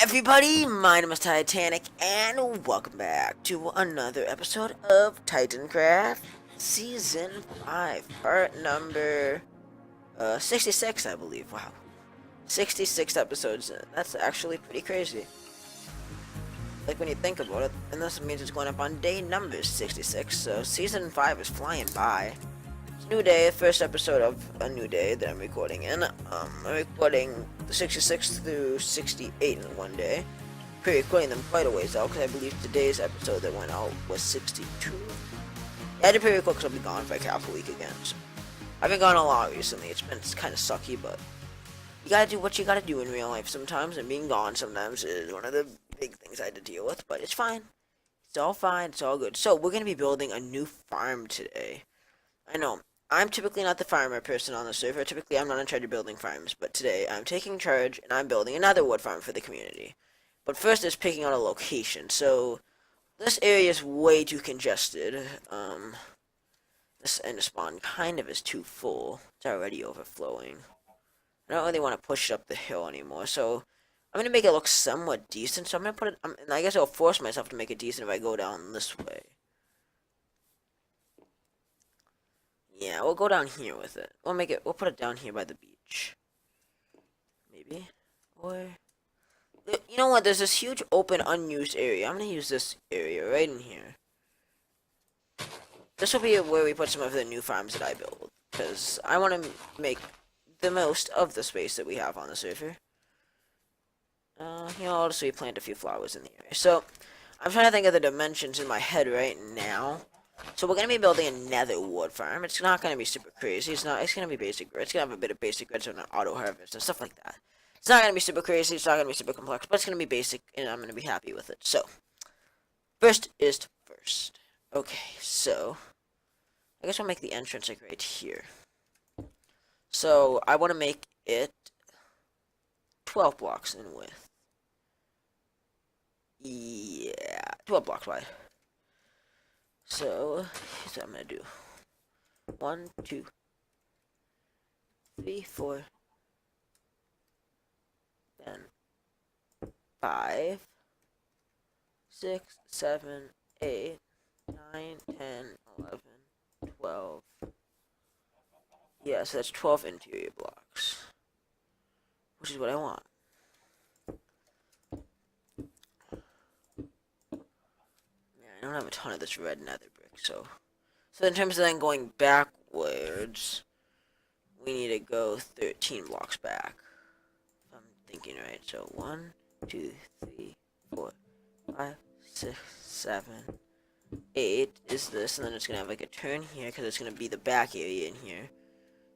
everybody, my name is Titanic, and welcome back to another episode of Titancraft Season 5, part number 66, I believe. Wow. 66 episodes in. That's actually pretty crazy. Like, when you think about it, and this means it's going up on day number 66, so Season 5 is flying by. It's a new day, first episode of a new day that I'm recording in. I'm recording the 66 through 68 in one day. Pre-recording them quite a ways out, because I believe today's episode that went out was 62. Yeah, I did pre-record because I'll be gone for like half a week again. So I've been gone a lot recently. It's been kind of sucky, but you gotta do what you gotta do in real life sometimes, and being gone sometimes is one of the big things I had to deal with, but it's fine. It's all fine. It's all good. So we're gonna be building a new farm today. I know. I'm typically not the farmer person on the server. Typically, I'm not in charge of building farms, but today I'm taking charge and I'm building another wood farm for the community. But first, it's picking out a location. So this area is way too congested. This end spawn kind of is too full. It's already overflowing. I don't really want to push it up the hill anymore, so I'm gonna make it look somewhat decent. So I'm gonna put it. And I guess I'll force myself to make it decent if I go down this way. Yeah, we'll go down here with it. We'll put it down here by the beach. Maybe. Or, you know what, there's this huge open unused area. I'm gonna use this area right in here. This will be where we put some of the new farms that I build. Because I want to make the most of the space that we have on the server. I'll just replant a few flowers in the area. So, I'm trying to think of the dimensions in my head right now. So we're gonna be building another wood farm. It's not gonna be super crazy. It's gonna be basic. It's gonna have a bit of basic grids and an auto harvest and stuff like that. It's not gonna be super crazy. It's not gonna be super complex, but it's gonna be basic, and I'm gonna be happy with it. So, first is first. Okay, so I guess I'll make the entrance like right here. So I want to make it 12 blocks in width. Yeah, 12 blocks wide. So, here's what I'm gonna do. 1, 2, 3, 4, then 5, 6, 7, 8, 9, 10, 11, 12. Yeah, so that's 12 interior blocks, which is what I want. I don't have a ton of this red nether brick, so in terms of then going backwards, we need to go 13 blocks back. If I'm thinking right. So 1, 2, 3, 4, 5, 6, 7, 8 is this, and then it's gonna have like a turn here because it's gonna be the back area in here.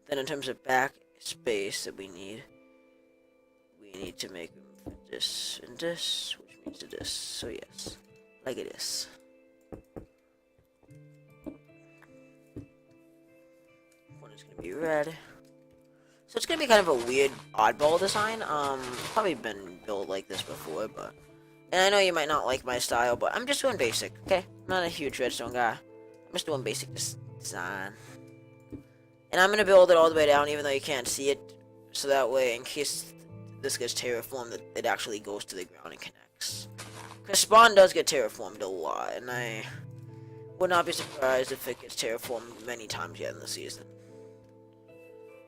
Then in terms of back space that we need to make room for this and this, which means to this. So yes, like it is. Be red. So it's gonna be kind of a weird oddball design. Probably been built like this before, but and I know you might not like my style, but I'm just doing basic, okay? I'm not a huge redstone guy. I'm just doing basic design. And I'm gonna build it all the way down even though you can't see it. So that way, in case this gets terraformed, it actually goes to the ground and connects. Because spawn does get terraformed a lot, and I would not be surprised if it gets terraformed many times yet in the season.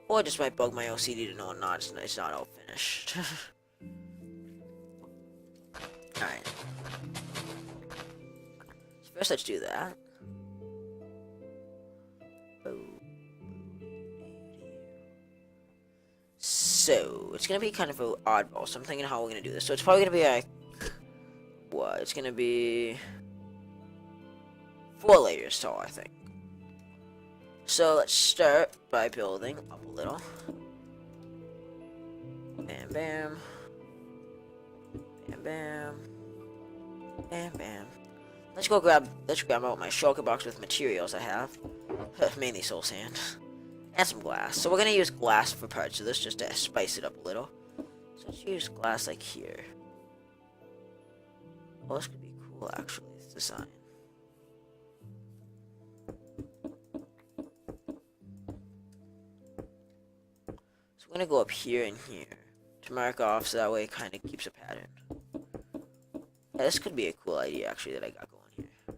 Or it just might bug my OCD to know it's not all finished. Alright. So first let's do that. So, it's gonna be kind of an oddball, so I'm thinking how we're gonna do this. So it's probably gonna be like, what? It's gonna be 4 layers tall, I think. So let's start by building up a little. Bam, bam. Bam, bam. Bam, bam. Let's grab out my shulker box with materials I have. Mainly soul sand. And some glass. So we're gonna use glass for parts of this just to spice it up a little. So let's use glass like here. Oh, this could be cool actually, this design. I'm gonna go up here and here to mark off so that way it kind of keeps a pattern. Yeah, this could be a cool idea, actually, that I got going here.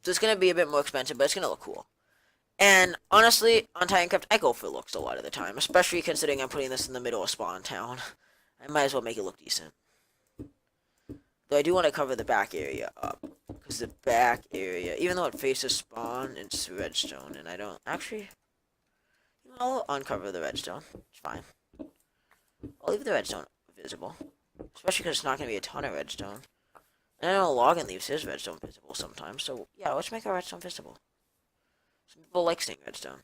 So it's going to be a bit more expensive, but it's going to look cool. And honestly, on Titancraft, I go for looks a lot of the time, especially considering I'm putting this in the middle of Spawn Town. I might as well make it look decent. Though I do want to cover the back area up, because the back area, even though it faces Spawn, it's redstone, and I don't actually. I'll uncover the redstone. It's fine. I'll leave the redstone visible, especially because it's not going to be a ton of redstone. And I know Logan leaves his redstone visible sometimes, so yeah, let's make our redstone visible. Some people like seeing redstone.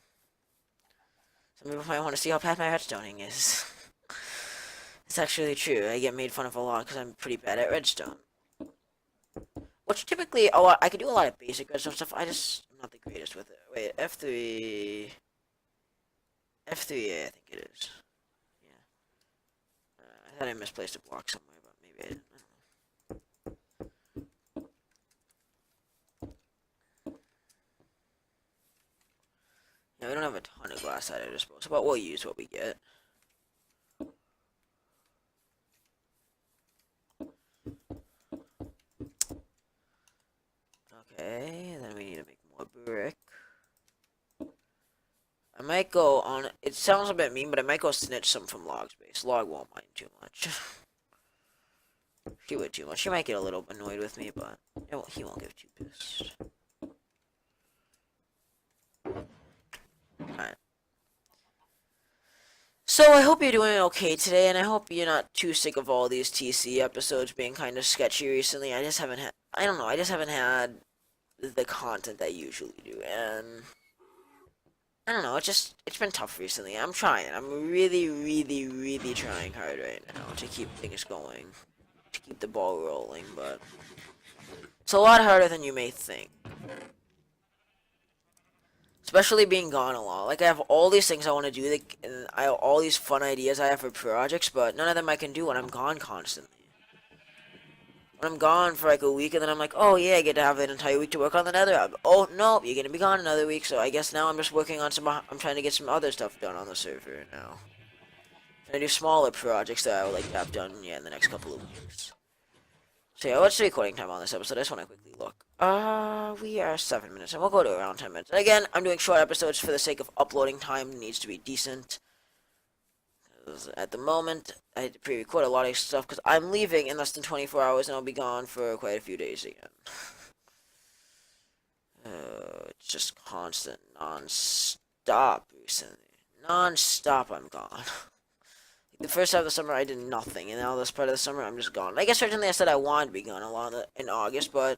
Some people might want to see how bad my redstoning is. It's actually true. I get made fun of a lot because I'm pretty bad at redstone. Which typically, I could do a lot of basic redstone stuff. I'm not the greatest with it. Wait, F3. F3, I think it is. Yeah. I thought I misplaced a block somewhere, but maybe I didn't. Yeah, we don't have a ton of glass at our disposal, but we'll use what we get. Okay, then we need to make more brick. I might go on. It sounds a bit mean, but I might go snitch some from Log's base. Log won't mind too much. She would too much. She might get a little annoyed with me, but he won't get too pissed. Alright. So I hope you're doing okay today, and I hope you're not too sick of all these TC episodes being kind of sketchy recently. I just haven't had. I don't know. I just haven't had the content I usually do, and I don't know. It's been tough recently. I'm trying. I'm really, really, really trying hard right now to keep things going, to keep the ball rolling, but it's a lot harder than you may think. Especially being gone a lot. Like, I have all these things I want to do, and I have all these fun ideas I have for projects, but none of them I can do when I'm gone constantly. When I'm gone for like a week, and then I'm like, oh yeah, I get to have an entire week to work on the nether hub. Oh, nope, you're gonna be gone another week, so I guess now I'm just working on I'm trying to get some other stuff done on the server now. Trying to do smaller projects that I would like to have done, yeah, in the next couple of weeks. So yeah, what's the recording time on this episode? I just want to quickly look. We are 7 minutes, and we'll go to around 10 minutes. And again, I'm doing short episodes for the sake of uploading time. It needs to be decent. At the moment, I had to pre-record a lot of stuff because I'm leaving in less than 24 hours, and I'll be gone for quite a few days again. It's just constant, non-stop recently. Non-stop, I'm gone. The first half of the summer, I did nothing, and now this part of the summer, I'm just gone. I guess originally I said I wanted to be gone in August, but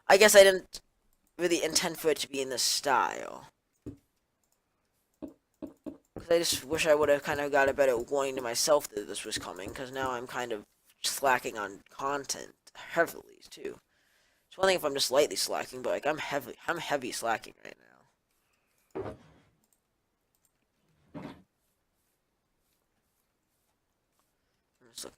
I guess I didn't really intend for it to be in this style. Because I just wish I would have kind of got a better warning to myself that this was coming, because now I'm kind of slacking on content heavily, too. It's one thing if I'm just lightly slacking, but like I'm heavy slacking right now. I'm just looking.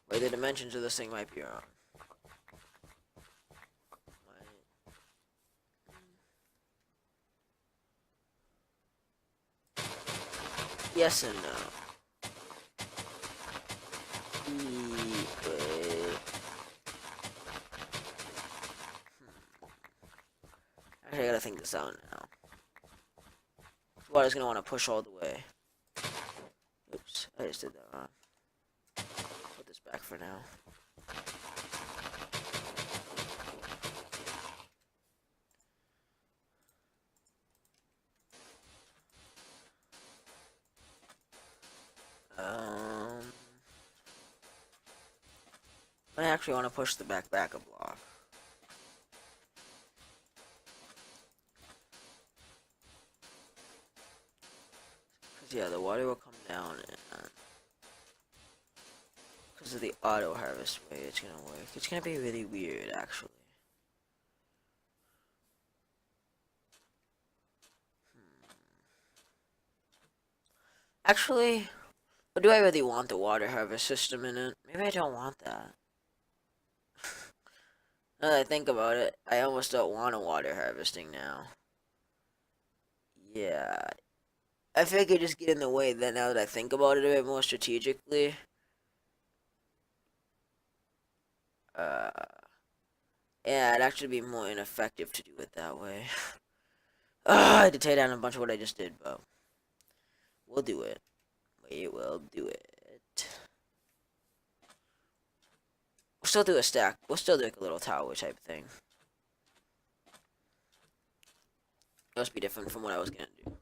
Wait, the dimensions of this thing might be wrong. Yes and no. Actually, I gotta think this out now. Water's gonna want to push all the way. Oops, I just did that wrong. Put this back for now. I actually want to push the back a block. Cause yeah, the water will come down and because of the auto harvest way it's gonna work. It's gonna be really weird actually. Actually, but do I really want the water harvest system in it? Maybe I don't want that. Now that I think about it, I almost don't want a water harvesting now. Yeah, I feel like it just get in the way then now that I think about it a bit more strategically. Uh, yeah, it'd actually be more ineffective to do it that way. I had to tear down a bunch of what I just did, but we'll do it. We will do it. We'll still do a stack. We'll still do like a little tower type thing. It must be different from what I was gonna do.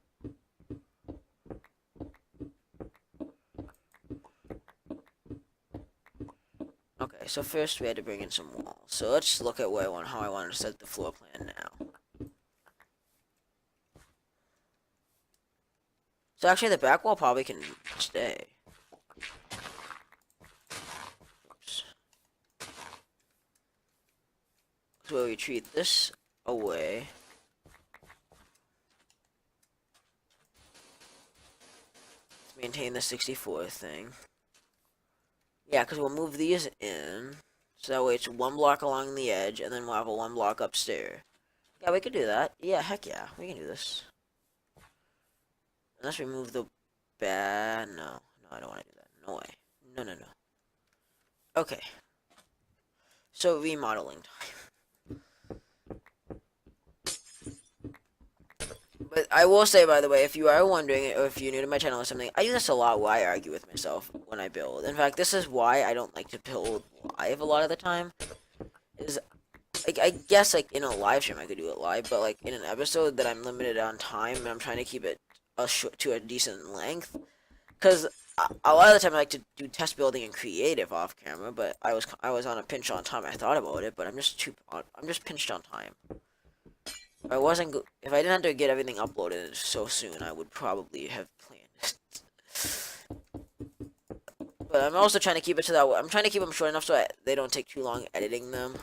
Okay, so first we had to bring in some walls. So let's look at how I want to set the floor plan now. So actually the back wall probably can stay. Oops. So we'll retreat this away. Let's maintain the 64 thing. Yeah, because we'll move these in. So that way it's one block along the edge, and then we'll have a one block upstairs. Yeah, we could do that. Yeah, heck yeah, we can do this. Unless we move the no. No, I don't want to do that. No way. No, no, no. Okay. So, remodeling time. But I will say, by the way, if you are wondering, or if you're new to my channel or something, I do this a lot where I argue with myself when I build. In fact, this is why I don't like to build live a lot of the time. Is, like, I guess, like, in a live stream I could do it live, but, like, in an episode that I'm limited on time, and I'm trying to keep it to a decent length, because a lot of the time I like to do test building and creative off camera, but I was on a pinch on time. I thought about it, but I'm just pinched on time. If I didn't have to get everything uploaded so soon, I would probably have planned it. But I'm also trying to keep it to that. I'm trying to keep them short enough so they don't take too long editing them.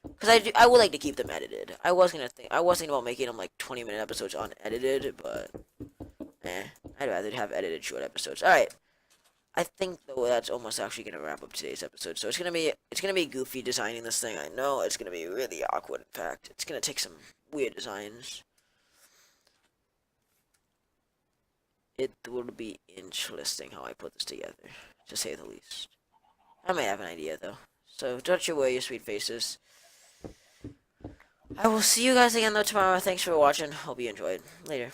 Because I would like to keep them edited. I was thinking about making them like 20-minute episodes unedited, but I'd rather have edited short episodes. All right. I think though that's almost actually gonna wrap up today's episode. So it's gonna be goofy designing this thing. I know it's gonna be really awkward. In fact, it's gonna take some weird designs. It will be interesting how I put this together, to say the least. I may have an idea though. So don't you worry, your sweet faces. I will see you guys again though tomorrow. Thanks for watching. Hope you enjoyed. Later.